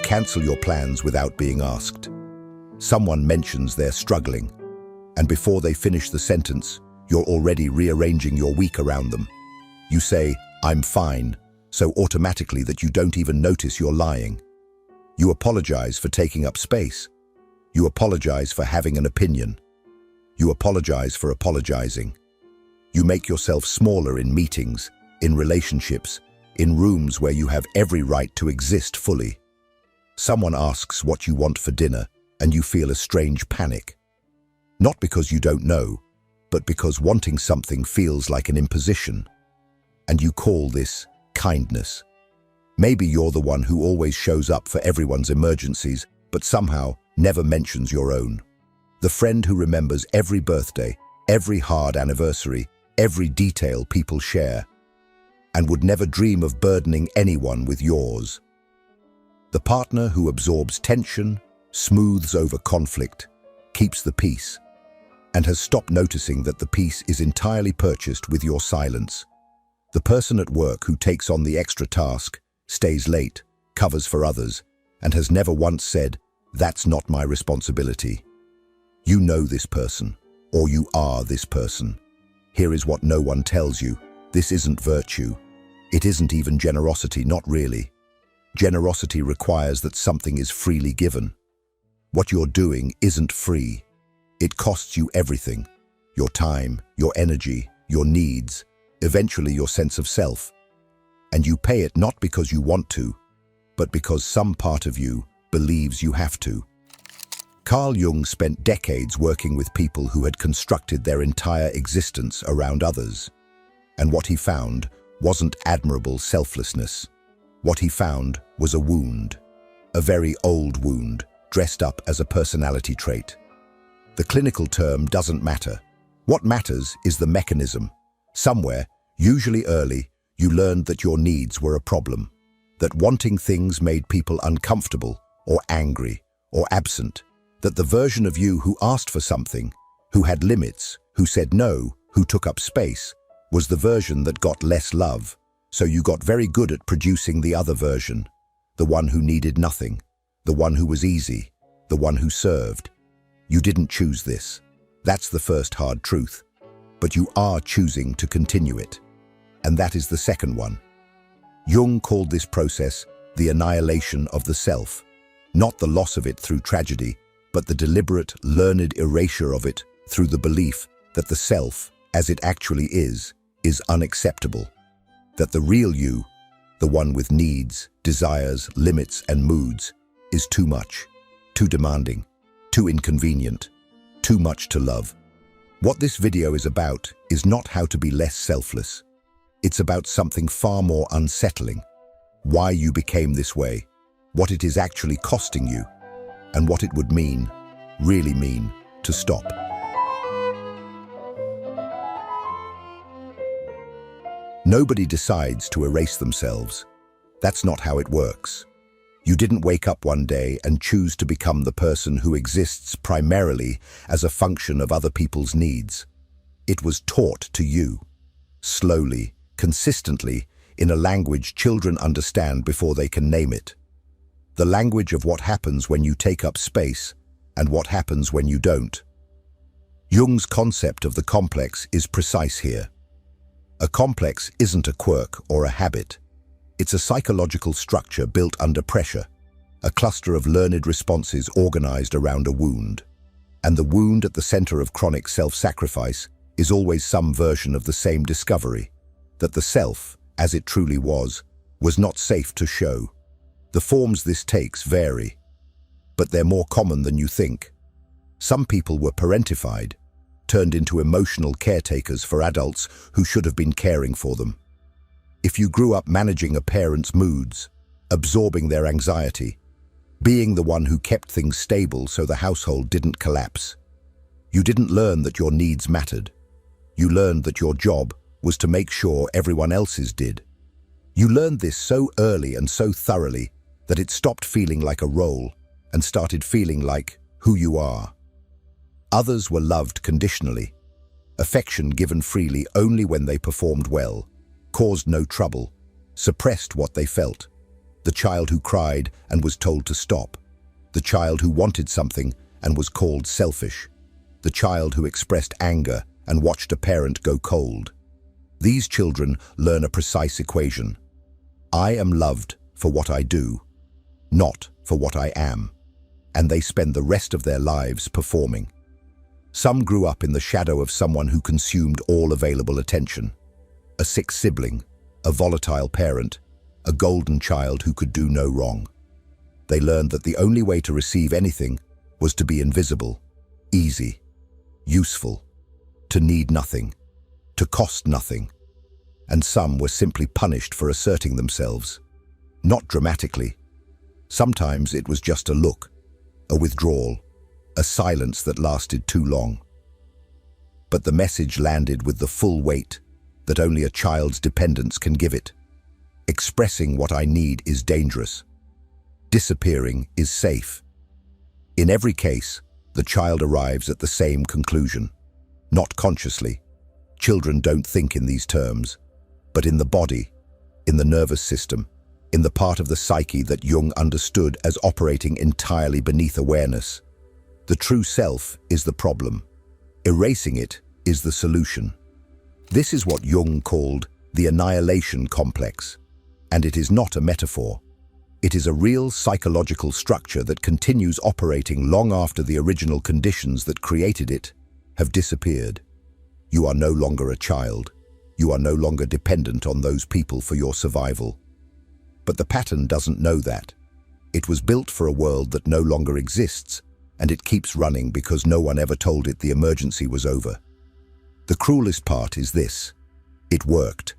cancel your plans without being asked. Someone mentions they're struggling, and before they finish the sentence, you're already rearranging your week around them. You say, "I'm fine," so automatically that you don't even notice you're lying. You apologize for taking up space. You apologize for having an opinion. You apologize for apologizing. You make yourself smaller in meetings, in relationships, in rooms where you have every right to exist fully. Someone asks what you want for dinner, and you feel a strange panic. Not because you don't know, but because wanting something feels like an imposition. And you call this kindness. Maybe you're the one who always shows up for everyone's emergencies, but somehow never mentions your own. The friend who remembers every birthday, every hard anniversary, every detail people share, and would never dream of burdening anyone with yours. The partner who absorbs tension, smooths over conflict, keeps the peace, and has stopped noticing that the peace is entirely purchased with your silence. The person at work who takes on the extra task, stays late, covers for others, and has never once said, "That's not my responsibility." You know this person, or you are this person. Here is what no one tells you. This isn't virtue. It isn't even generosity, not really. Generosity requires that something is freely given. What you're doing isn't free. It costs you everything. Your time, your energy, your needs, eventually your sense of self. And you pay it not because you want to, but because some part of you believes you have to. Carl Jung spent decades working with people who had constructed their entire existence around others. And what he found wasn't admirable selflessness. What he found was a wound, a very old wound, dressed up as a personality trait. The clinical term doesn't matter. What matters is the mechanism. Somewhere, usually early, you learned that your needs were a problem, that wanting things made people uncomfortable or angry or absent, that the version of you who asked for something, who had limits, who said no, who took up space, was the version that got less love. So you got very good at producing the other version, the one who needed nothing, the one who was easy, the one who served. You didn't choose this. That's the first hard truth. But you are choosing to continue it. And that is the second one. Jung called this process the annihilation of the self, not the loss of it through tragedy, but the deliberate, learned erasure of it through the belief that the self, as it actually is unacceptable. That the real you, the one with needs, desires, limits, and moods, is too much, too demanding, too inconvenient, too much to love. What this video is about is not how to be less selfless. It's about something far more unsettling. Why you became this way, what it is actually costing you, and what it would mean, really mean, to stop. Nobody decides to erase themselves. That's not how it works. You didn't wake up one day and choose to become the person who exists primarily as a function of other people's needs. It was taught to you, slowly, consistently, in a language children understand before they can name it. The language of what happens when you take up space and what happens when you don't. Jung's concept of the complex is precise here. A complex isn't a quirk or a habit. It's a psychological structure built under pressure, a cluster of learned responses organized around a wound. And the wound at the center of chronic self-sacrifice is always some version of the same discovery, that the self, as it truly was not safe to show. The forms this takes vary, but they're more common than you think. Some people were parentified, turned into emotional caretakers for adults who should have been caring for them. If you grew up managing a parent's moods, absorbing their anxiety, being the one who kept things stable so the household didn't collapse, you didn't learn that your needs mattered. You learned that your job was to make sure everyone else's did. You learned this so early and so thoroughly that it stopped feeling like a role and started feeling like who you are. Others were loved conditionally, affection given freely only when they performed well, caused no trouble, suppressed what they felt. The child who cried and was told to stop. The child who wanted something and was called selfish. The child who expressed anger and watched a parent go cold. These children learn a precise equation. I am loved for what I do, not for what I am. And they spend the rest of their lives performing. Some grew up in the shadow of someone who consumed all available attention. A sick sibling, a volatile parent, a golden child who could do no wrong. They learned that the only way to receive anything was to be invisible, easy, useful, to need nothing, to cost nothing. And some were simply punished for asserting themselves. Not dramatically. Sometimes it was just a look, a withdrawal, a silence that lasted too long. But the message landed with the full weight that only a child's dependence can give it. Expressing what I need is dangerous. Disappearing is safe. In every case, the child arrives at the same conclusion. Not consciously. Children don't think in these terms, but in the body, in the nervous system, in the part of the psyche that Jung understood as operating entirely beneath awareness. The true self is the problem. Erasing it is the solution. This is what Jung called the annihilation complex, and it is not a metaphor. It is a real psychological structure that continues operating long after the original conditions that created it have disappeared. You are no longer a child. You are no longer dependent on those people for your survival. But the pattern doesn't know that. It was built for a world that no longer exists, and it keeps running because no one ever told it the emergency was over. The cruelest part is this: it worked.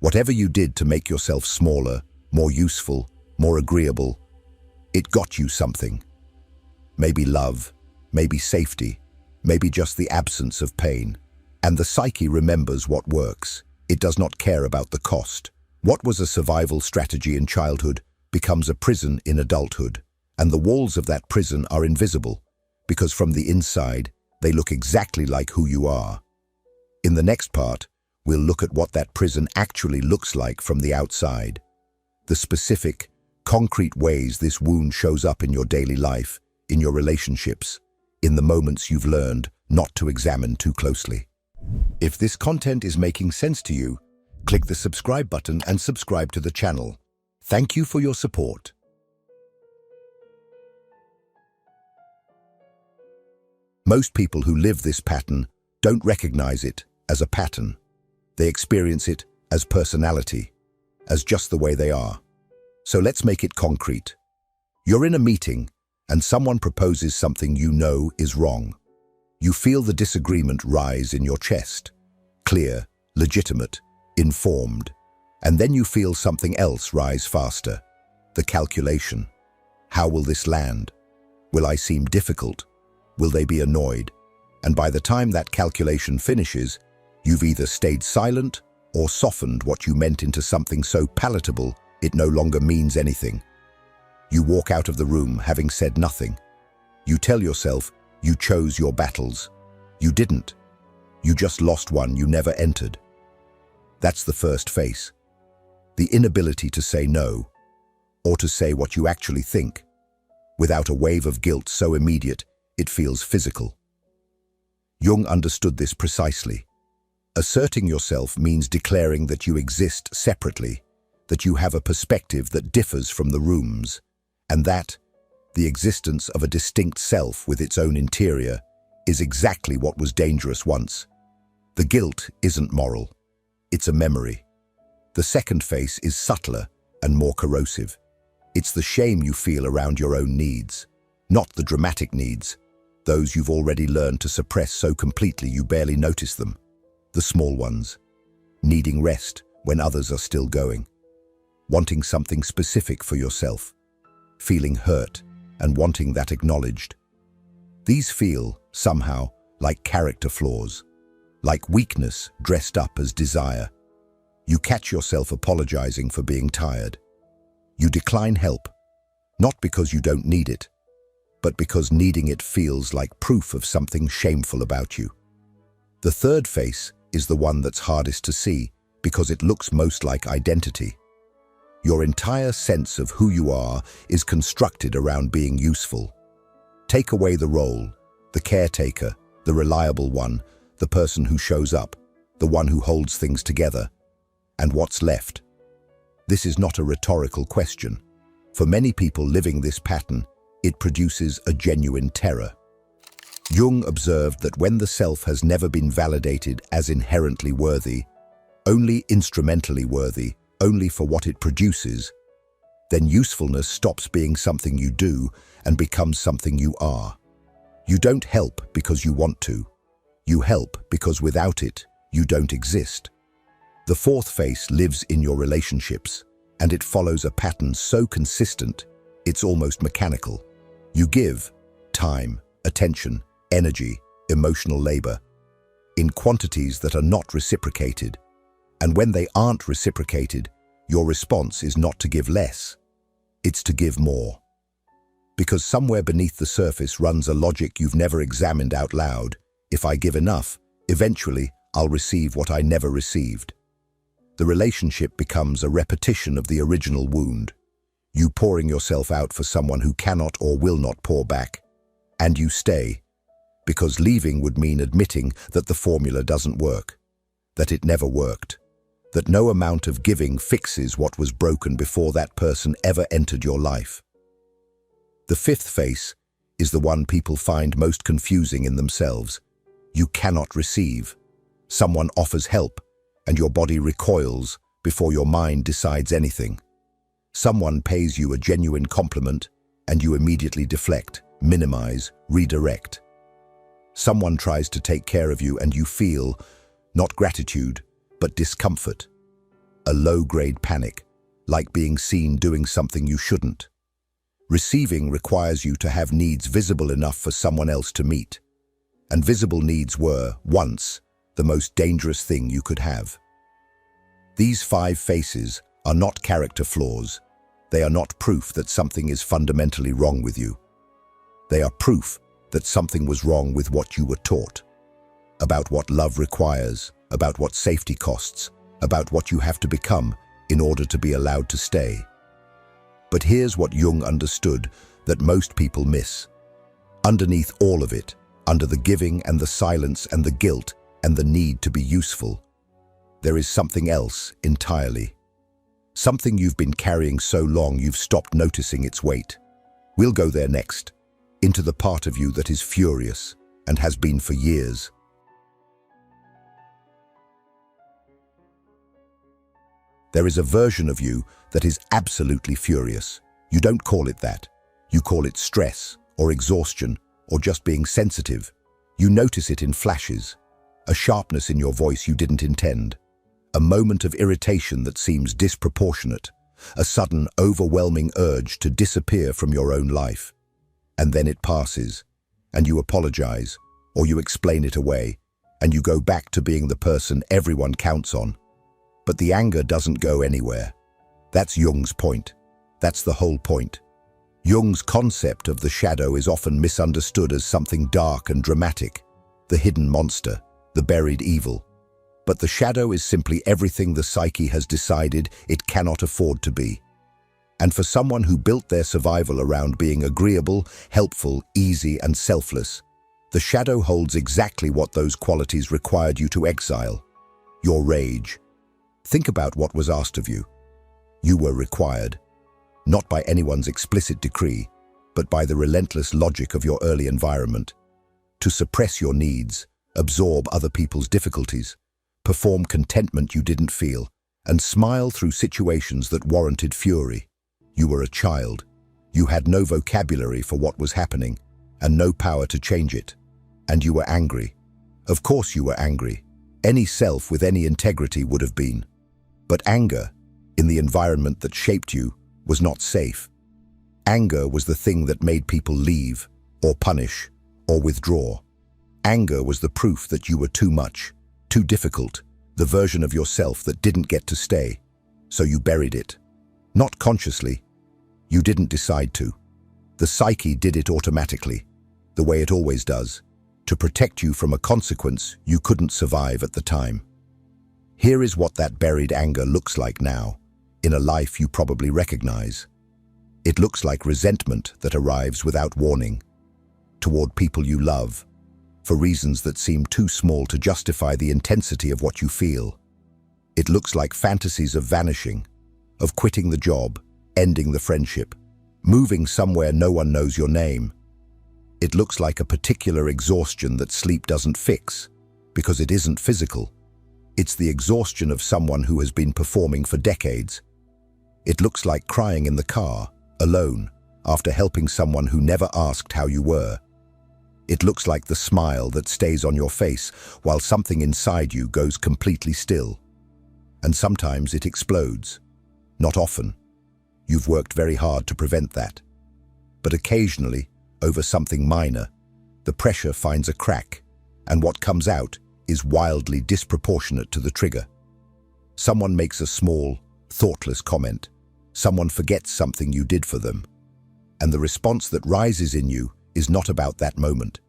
Whatever you did to make yourself smaller, more useful, more agreeable, it got you something. Maybe love, maybe safety, maybe just the absence of pain. And the psyche remembers what works. It does not care about the cost. What was a survival strategy in childhood becomes a prison in adulthood, and the walls of that prison are invisible, because from the inside, they look exactly like who you are. In the next part, we'll look at what that prison actually looks like from the outside. The specific, concrete ways this wound shows up in your daily life, in your relationships, in the moments you've learned not to examine too closely. If this content is making sense to you, click the subscribe button and subscribe to the channel. Thank you for your support. Most people who live this pattern don't recognize it as a pattern. They experience it as personality, as just the way they are. So let's make it concrete. You're in a meeting and someone proposes something you know is wrong. You feel the disagreement rise in your chest, clear, legitimate, informed, and then you feel something else rise faster, the calculation. How will this land? Will I seem difficult? Will they be annoyed? And by the time that calculation finishes, you've either stayed silent or softened what you meant into something so palatable it no longer means anything. You walk out of the room having said nothing. You tell yourself you chose your battles. You didn't. You just lost one you never entered. That's the first face. The inability to say no, or to say what you actually think, without a wave of guilt so immediate it feels physical. Jung understood this precisely. Asserting yourself means declaring that you exist separately, that you have a perspective that differs from the room's, and that the existence of a distinct self with its own interior is exactly what was dangerous once. The guilt isn't moral. It's a memory. The second face is subtler and more corrosive. It's the shame you feel around your own needs, not the dramatic needs, those you've already learned to suppress so completely you barely notice them. The small ones, needing rest when others are still going, wanting something specific for yourself, feeling hurt and wanting that acknowledged. These feel, somehow, like character flaws, like weakness dressed up as desire. You catch yourself apologizing for being tired. You decline help, not because you don't need it, but because needing it feels like proof of something shameful about you. The third face is the one that's hardest to see because it looks most like identity. Your entire sense of who you are is constructed around being useful. Take away the role, the caretaker, the reliable one, the person who shows up, the one who holds things together. And what's left? This is not a rhetorical question. For many people living this pattern, it produces a genuine terror. Jung observed that when the self has never been validated as inherently worthy, only instrumentally worthy, only for what it produces, then usefulness stops being something you do and becomes something you are. You don't help because you want to. You help because without it, you don't exist. The fourth face lives in your relationships, and it follows a pattern so consistent, it's almost mechanical. You give time, attention, energy, emotional labor, in quantities that are not reciprocated. And when they aren't reciprocated, your response is not to give less, it's to give more. Because somewhere beneath the surface runs a logic you've never examined out loud. If I give enough, eventually I'll receive what I never received. The relationship becomes a repetition of the original wound. You pouring yourself out for someone who cannot or will not pour back. And you stay, because leaving would mean admitting that the formula doesn't work, that it never worked, that no amount of giving fixes what was broken before that person ever entered your life. The fifth face is the one people find most confusing in themselves. You cannot receive. Someone offers help, and your body recoils before your mind decides anything. Someone pays you a genuine compliment, and you immediately deflect, minimize, redirect. Someone tries to take care of you, and you feel, not gratitude, but discomfort. A low-grade panic, like being seen doing something you shouldn't. Receiving requires you to have needs visible enough for someone else to meet. And visible needs were, once, the most dangerous thing you could have. These five faces are not character flaws. They are not proof that something is fundamentally wrong with you. They are proof that something was wrong with what you were taught, about what love requires, about what safety costs, about what you have to become in order to be allowed to stay. But here's what Jung understood that most people miss. Underneath all of it, under the giving and the silence and the guilt and the need to be useful, there is something else entirely. Something you've been carrying so long you've stopped noticing its weight. We'll go there next, into the part of you that is furious and has been for years. There is a version of you that is absolutely furious. You don't call it that. You call it stress or exhaustion or just being sensitive. You notice it in flashes, a sharpness in your voice you didn't intend, a moment of irritation that seems disproportionate, a sudden, overwhelming urge to disappear from your own life. And then it passes, and you apologize, or you explain it away, and you go back to being the person everyone counts on. But the anger doesn't go anywhere. That's Jung's point. That's the whole point. Jung's concept of the shadow is often misunderstood as something dark and dramatic, the hidden monster, the buried evil. But the shadow is simply everything the psyche has decided it cannot afford to be. And for someone who built their survival around being agreeable, helpful, easy, and selfless, the shadow holds exactly what those qualities required you to exile: your rage. Think about what was asked of you. You were required, not by anyone's explicit decree, but by the relentless logic of your early environment, to suppress your needs, absorb other people's difficulties, perform contentment you didn't feel, and smile through situations that warranted fury. You were a child. You had no vocabulary for what was happening, and no power to change it. And you were angry. Of course you were angry. Any self with any integrity would have been. But anger, in the environment that shaped you, was not safe. Anger was the thing that made people leave, or punish, or withdraw. Anger was the proof that you were too much, too difficult, the version of yourself that didn't get to stay. So you buried it. Not consciously. You didn't decide to. The psyche did it automatically, the way it always does, to protect you from a consequence you couldn't survive at the time. Here is what that buried anger looks like now. in a life you probably recognize. It looks like resentment that arrives without warning, toward people you love, for reasons that seem too small to justify the intensity of what you feel. It looks like fantasies of vanishing, of quitting the job, ending the friendship, moving somewhere no one knows your name. It looks like a particular exhaustion that sleep doesn't fix, because it isn't physical. It's the exhaustion of someone who has been performing for decades. It looks like crying in the car, alone, after helping someone who never asked how you were. It looks like the smile that stays on your face while something inside you goes completely still. And sometimes it explodes. Not often. You've worked very hard to prevent that. But occasionally, over something minor, the pressure finds a crack, and what comes out is wildly disproportionate to the trigger. Someone makes a small, thoughtless comment. Someone forgets something you did for them. And the response that rises in you is not about that moment.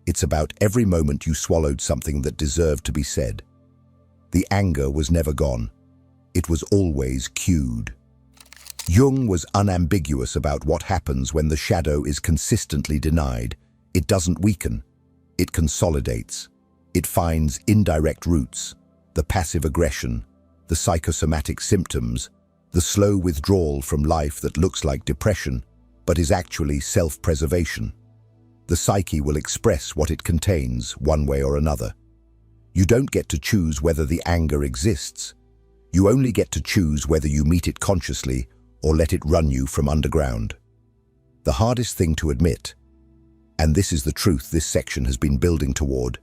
It's about every moment you swallowed something that deserved to be said. The anger was never gone. It was always cued. Jung was unambiguous about what happens when the shadow is consistently denied. It doesn't weaken. It consolidates. It finds indirect roots, the passive aggression, the psychosomatic symptoms, the slow withdrawal from life that looks like depression, but is actually self-preservation. The psyche will express what it contains one way or another. You don't get to choose whether the anger exists. You only get to choose whether you meet it consciously or let it run you from underground. The hardest thing to admit, and this is the truth this section has been building toward,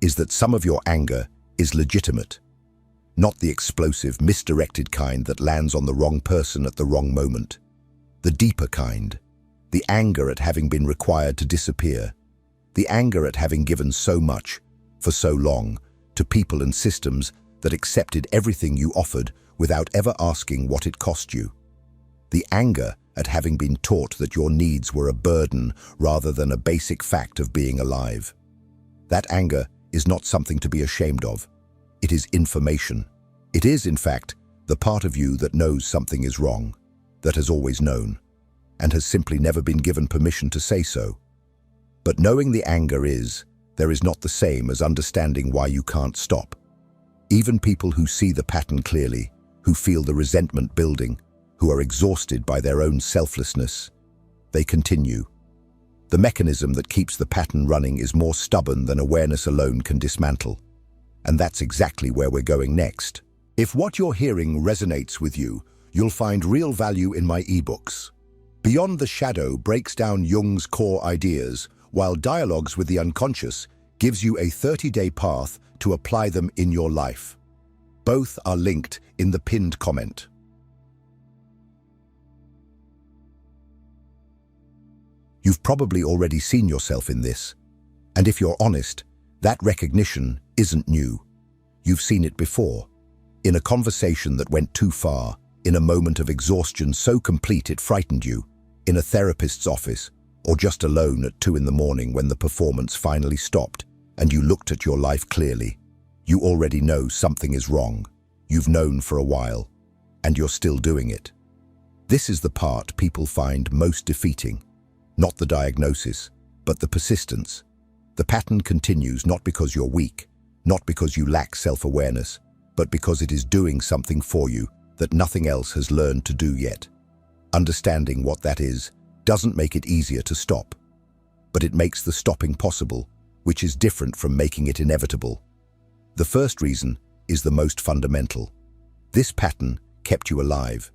is that some of your anger is legitimate, not the explosive, misdirected kind that lands on the wrong person at the wrong moment. The deeper kind, the anger at having been required to disappear, the anger at having given so much, for so long, to people and systems that accepted everything you offered without ever asking what it cost you. The anger at having been taught that your needs were a burden rather than a basic fact of being alive. That anger is not something to be ashamed of. It is information. It is, in fact, the part of you that knows something is wrong, that has always known, and has simply never been given permission to say so. But knowing the anger there is not the same as understanding why you can't stop. Even people who see the pattern clearly, who feel the resentment building, who are exhausted by their own selflessness, they continue. The mechanism that keeps the pattern running is more stubborn than awareness alone can dismantle. And that's exactly where we're going next. If what you're hearing resonates with you, you'll find real value in my ebooks. Beyond the Shadow breaks down Jung's core ideas, while Dialogues with the Unconscious gives you a 30-day path to apply them in your life. Both are linked in the pinned comment. You've probably already seen yourself in this, and if you're honest, that recognition isn't new. You've seen it before, in a conversation that went too far, in a moment of exhaustion so complete it frightened you, in a therapist's office, or just alone at 2 in the morning when the performance finally stopped and you looked at your life clearly. You already know something is wrong. You've known for a while, and you're still doing it. This is the part people find most defeating. Not the diagnosis, but the persistence. The pattern continues not because you're weak, not because you lack self-awareness, but because it is doing something for you that nothing else has learned to do yet. Understanding what that is doesn't make it easier to stop, but it makes the stopping possible, which is different from making it inevitable. The first reason is the most fundamental. This pattern kept you alive,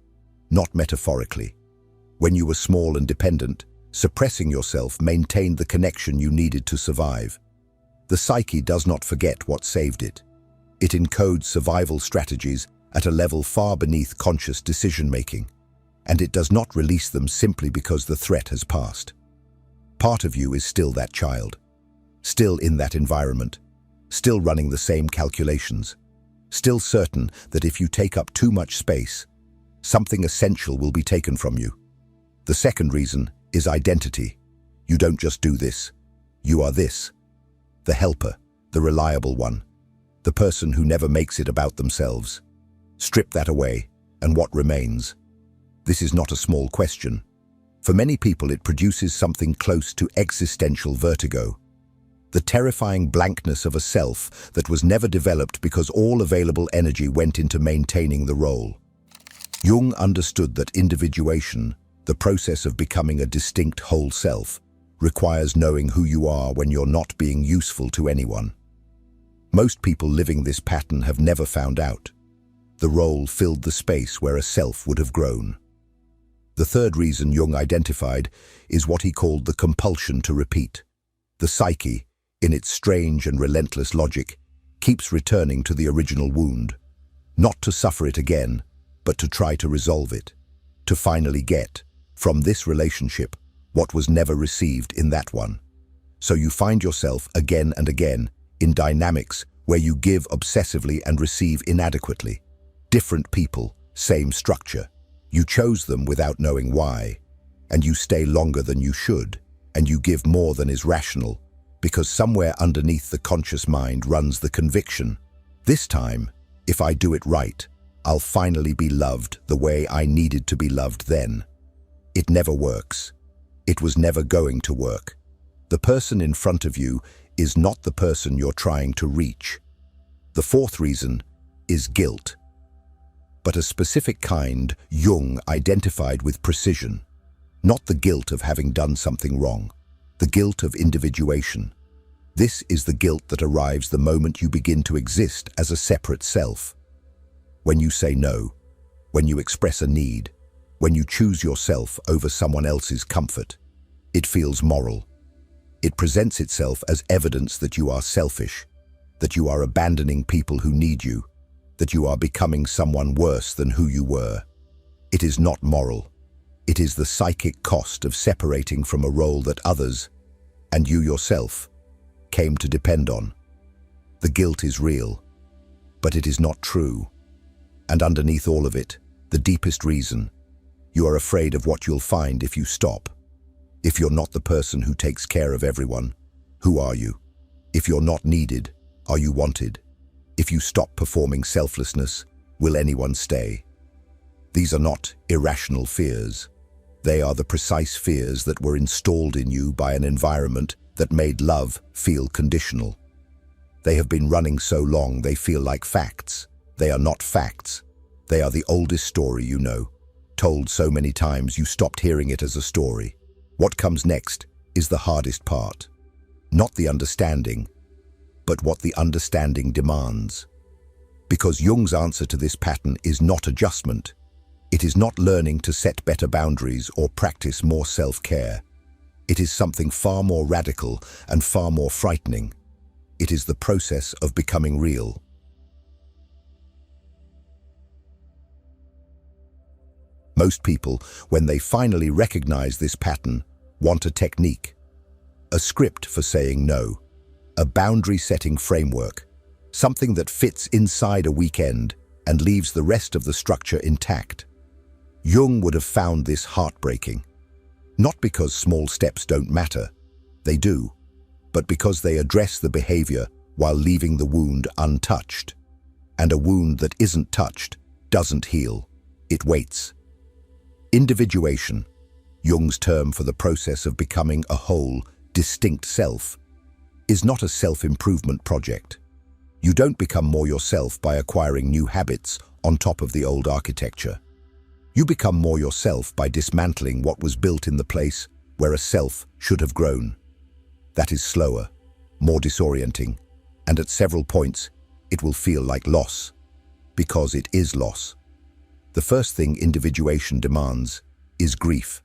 not metaphorically. When you were small and dependent, suppressing yourself maintained the connection you needed to survive. The psyche does not forget what saved it. It encodes survival strategies at a level far beneath conscious decision-making, and it does not release them simply because the threat has passed. Part of you is still that child, still in that environment, still running the same calculations, still certain that if you take up too much space, something essential will be taken from you. The second reason is identity. You don't just do this. You are this. The helper, the reliable one, the person who never makes it about themselves. Strip that away, and what remains? This is not a small question. For many people, it produces something close to existential vertigo. The terrifying blankness of a self that was never developed because all available energy went into maintaining the role. Jung understood that individuation, the process of becoming a distinct whole self, requires knowing who you are when you're not being useful to anyone. Most people living this pattern have never found out. The role filled the space where a self would have grown. The third reason Jung identified is what he called the compulsion to repeat. The psyche, in its strange and relentless logic, keeps returning to the original wound, not to suffer it again, but to try to resolve it, to finally get, from this relationship, what was never received in that one. So you find yourself again and again in dynamics where you give obsessively and receive inadequately. Different people, same structure. You chose them without knowing why, and you stay longer than you should, and you give more than is rational, because somewhere underneath the conscious mind runs the conviction, this time, if I do it right, I'll finally be loved the way I needed to be loved then. It never works. It was never going to work. The person in front of you is not the person you're trying to reach. The fourth reason is guilt. But a specific kind Jung identified with precision. Not the guilt of having done something wrong, the guilt of individuation. This is the guilt that arrives the moment you begin to exist as a separate self. When you say no, when you express a need, when you choose yourself over someone else's comfort, it feels moral. It presents itself as evidence that you are selfish, that you are abandoning people who need you, that you are becoming someone worse than who you were. It is not moral. It is the psychic cost of separating from a role that others, and you yourself, came to depend on. The guilt is real, but it is not true. And underneath all of it, the deepest reason, you are afraid of what you'll find if you stop. If you're not the person who takes care of everyone, who are you? If you're not needed, are you wanted? If you stop performing selflessness, will anyone stay? These are not irrational fears. They are the precise fears that were installed in you by an environment that made love feel conditional. They have been running so long they feel like facts. They are not facts. They are the oldest story you know, told so many times you stopped hearing it as a story. What comes next is the hardest part. Not the understanding, but what the understanding demands. Because Jung's answer to this pattern is not adjustment. It is not learning to set better boundaries or practice more self-care. It is something far more radical and far more frightening. It is the process of becoming real. Most people, when they finally recognize this pattern, want a technique, a script for saying no, a boundary-setting framework, something that fits inside a weekend and leaves the rest of the structure intact. Jung would have found this heartbreaking, not because small steps don't matter, they do, but because they address the behavior while leaving the wound untouched. And a wound that isn't touched doesn't heal, it waits. Individuation, Jung's term for the process of becoming a whole, distinct self, is not a self-improvement project. You don't become more yourself by acquiring new habits on top of the old architecture. You become more yourself by dismantling what was built in the place where a self should have grown. That is slower, more disorienting, and at several points, it will feel like loss, because it is loss. The first thing individuation demands is grief,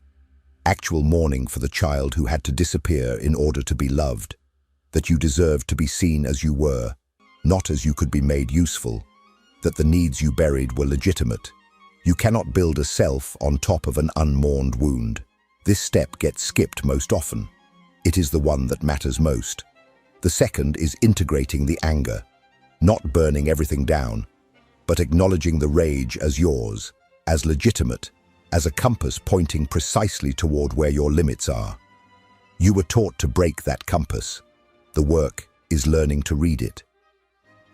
actual mourning for the child who had to disappear in order to be loved, that you deserved to be seen as you were, not as you could be made useful, that the needs you buried were legitimate. You cannot build a self on top of an unmourned wound. This step gets skipped most often. It is the one that matters most. The second is integrating the anger, not burning everything down, but acknowledging the rage as yours, as legitimate, as a compass pointing precisely toward where your limits are. You were taught to break that compass. The work is learning to read it.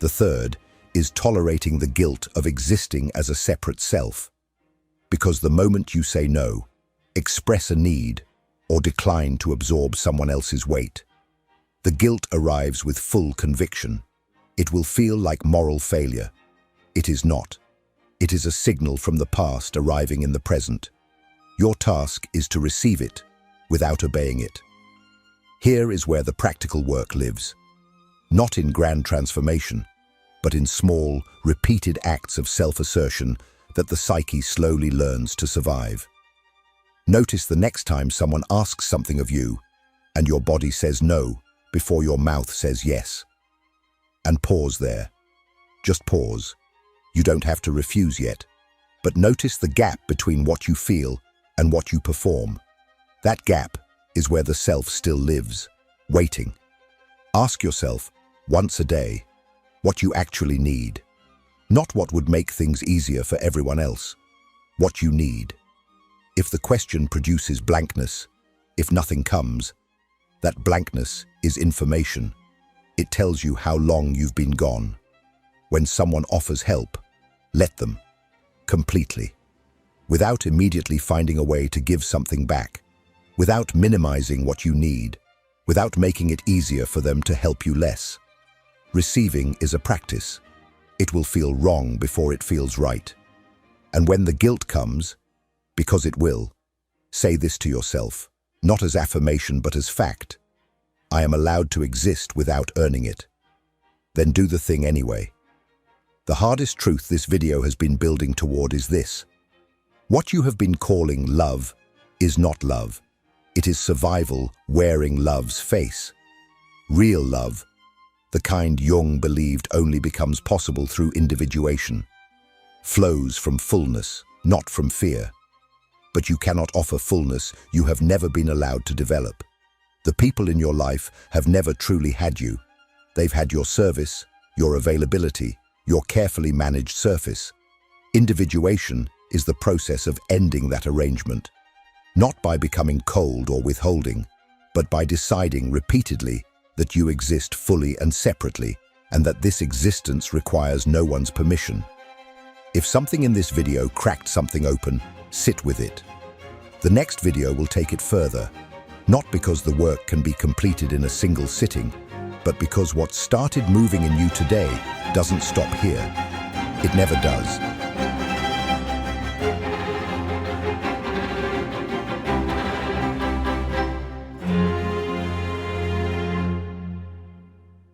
The third is tolerating the guilt of existing as a separate self. Because the moment you say no, express a need, or decline to absorb someone else's weight, the guilt arrives with full conviction. It will feel like moral failure. It is not. It is a signal from the past arriving in the present. Your task is to receive it without obeying it. Here is where the practical work lives. Not in grand transformation, but in small, repeated acts of self-assertion that the psyche slowly learns to survive. Notice the next time someone asks something of you and your body says no before your mouth says yes. And pause there. Just pause. You don't have to refuse yet, but notice the gap between what you feel and what you perform. That gap is where the self still lives, waiting. Ask yourself, once a day, what you actually need. Not what would make things easier for everyone else. What you need. If the question produces blankness, if nothing comes, that blankness is information. It tells you how long you've been gone. When someone offers help, let them. Completely. Without immediately finding a way to give something back. Without minimizing what you need. Without making it easier for them to help you less. Receiving is a practice. It will feel wrong before it feels right. And when the guilt comes, because it will, say this to yourself, not as affirmation but as fact. I am allowed to exist without earning it. Then do the thing anyway. The hardest truth this video has been building toward is this. What you have been calling love is not love. It is survival wearing love's face. Real love, the kind Jung believed only becomes possible through individuation, flows from fullness, not from fear. But you cannot offer fullness you have never been allowed to develop. The people in your life have never truly had you. They've had your service, your availability, your carefully managed surface. Individuation is the process of ending that arrangement, not by becoming cold or withholding, but by deciding repeatedly that you exist fully and separately, and that this existence requires no one's permission. If something in this video cracked something open, sit with it. The next video will take it further, not because the work can be completed in a single sitting, but because what started moving in you today doesn't stop here. It never does.